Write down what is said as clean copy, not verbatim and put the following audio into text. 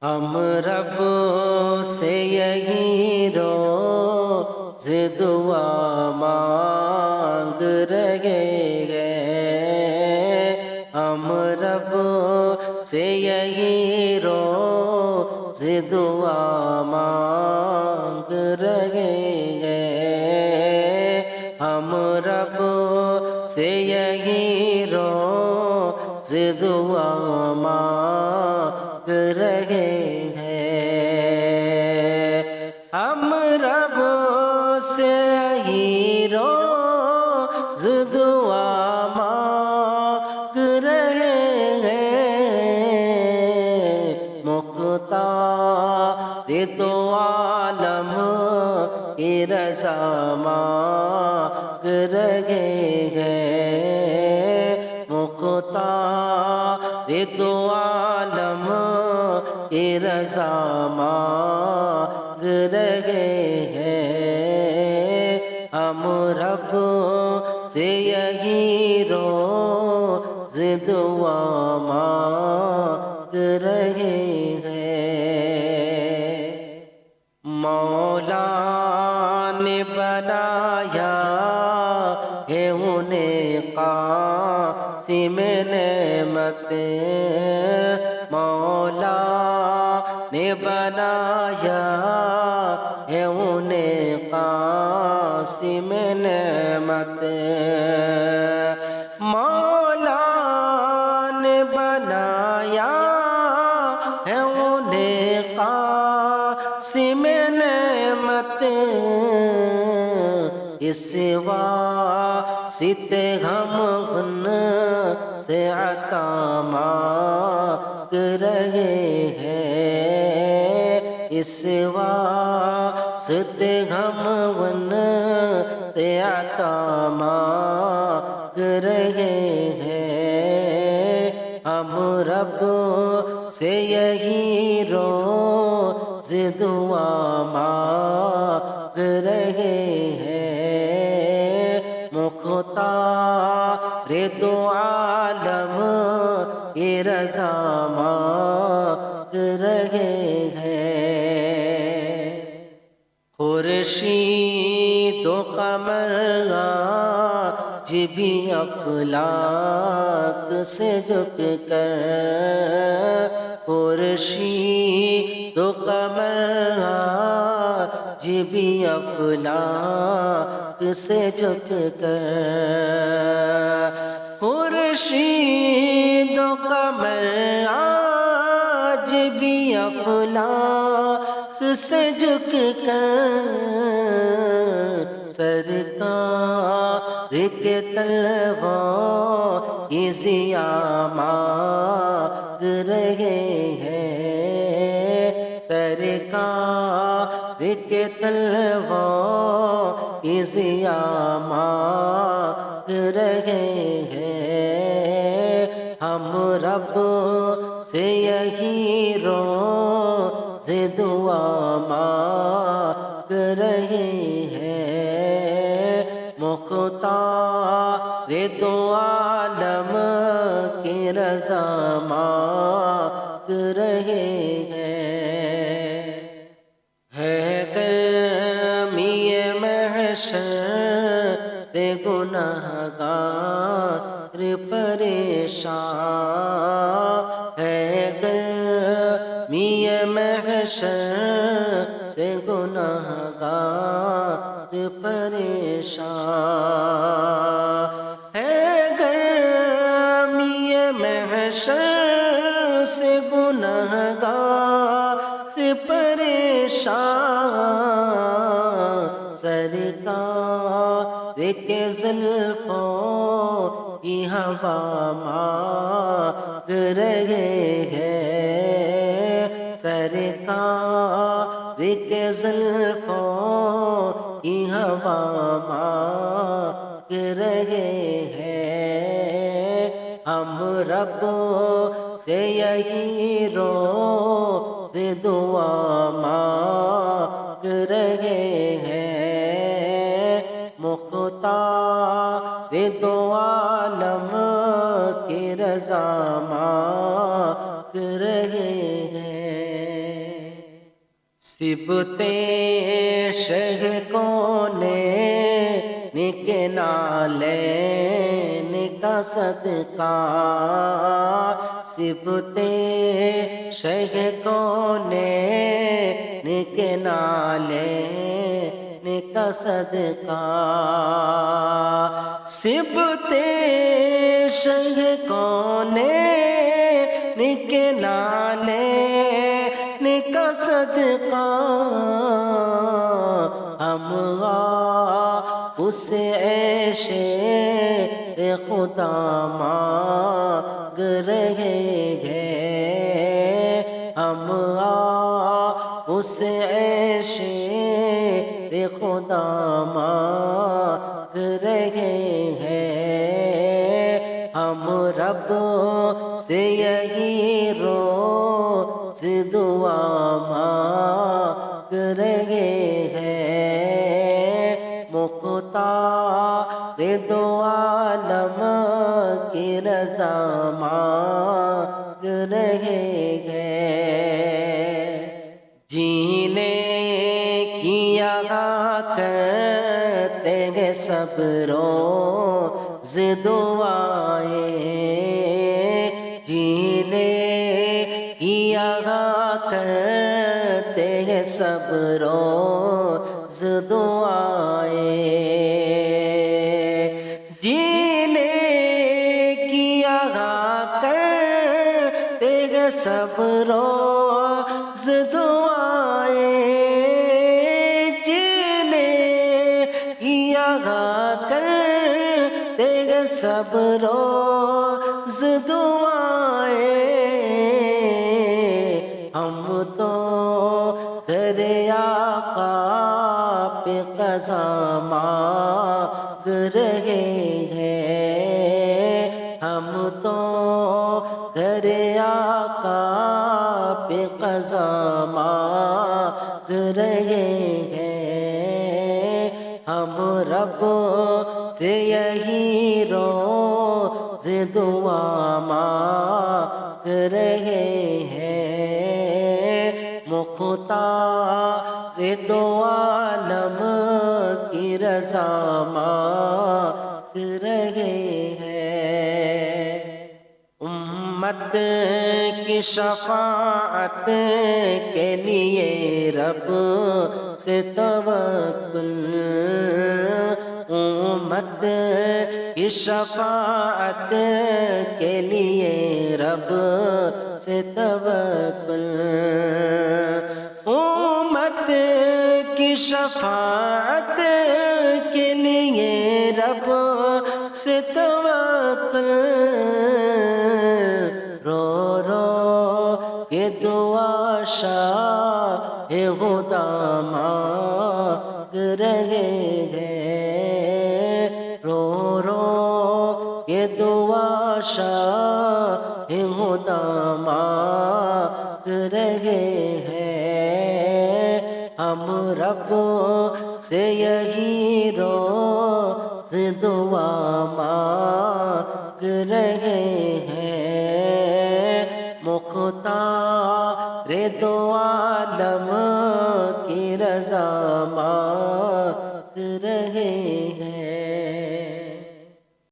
ہم رب سے یہی روز دعا مانگ رہے ہیں، ہم رب سے یہی روز دعا مانگ رہے ہیں، ہم رب سے یہی روز دعا مانگ رہے ہیں، ہم رب سے یہی روز دعا مانگ رہے ہیں، مختار دو عالم کی رضا مانگ رہے ہیں، مختار دو عالم کی رضا مانگ رہے ہیں، ہم رب سے یہی روز دعا مانگ رہے ہیں۔ مولا نے بنایا ہے انہیں قاسم نعمت، مولا نے بنایا ہے انہیں قاسم نعمت، مولا نے بنایا ہے انہیں قاسم نعمت، اس واسطے ہم ان سے عطا مانگ رہے ہیں، اس واسطے ہم ان سے عطا مانگ رہے ہیں، ہم رب سے یہی روز دعا مانگ رہے ہیں، مختار دو عالم کی رضا مانگ رہے ہیں، خورشید و قمر آج بھی افلاک سے جھک کر، خورشید و قمر آج بھی افلاک سے جھک کر، خورشید و قمر آج بھی افلاک سے جھک کر، سرکار کے طلباء کی ضیاء مانگ رہے ہیں، سرکار کے طلباء کی ضیاء مانگ رہے ہیں، ہم رب سے یہی روز دعا مانگ رہے ہیں، مختار دو عالم کی رضا مانگ رہے ہیں، ہے گرمی محشر سے گنہگار پریشان، ہے گرمی محشر سے گنہگار پریشان، ہے گرمی محشر سے گنہگار پریشان، سرکار کے زلفوں کی ہوا مانگ رہے ہیں، سرکار کے زلفوں کی ہوا مانگ رہے ہیں، ہم رب سے یہی روز دعا مانگ رہے ہیں، مختار دو عالم کی رضا مانگ رہے ہیں۔ سبتے شہ کونین کے نالین کا صدقہ، سبتے شہ کونین کے نالین کا صدقہ، سبتے شہ کونین کے نالین کا صدقہ، ہم اس عیش خدا مانگ رہے ہیں، ہم اس عیش خدا مانگ رہے ہیں، ہم رب سے یہی روز دعا مانگ رہے ہیں، مختار دو عالم کی رضا مانگ رہے ہیں، جینے کی آگاہ کرتے ہیں سب روز دعائیں، جینے کی آگاہ کرتے ہیں سب روز دعائیں، جینے کی آگاہ کرتے ہیں سب روز دعائیں، جینے کی آگاہ کرتے ہیں سب روز دعائیں، ہم تو دریا کا پہ قضا مانگ رہے ہیں، ہم تو دریا کا پہ قضا مانگ رہے ہیں، ہم رب سے یہی روز دعا مانگ رہے ہیں، مختار دو عالم کی رضا مانگ رہے ہیں، امت کی شفاعت کے لیے رب سے توکل، امت کی شفاعت کے لیے رب سے توکل، امت کی شفاعت کے لیے رب سے توکل، رو رو کے دعا شاہ خدا مانگ رہے ہیں، رو رو کے دعا شاہ خدا مانگ رہے ہیں، ہم رب سے یہی روز دعا مانگ رہے ہیں، مختار دو عالم کی رضا مانگ رہے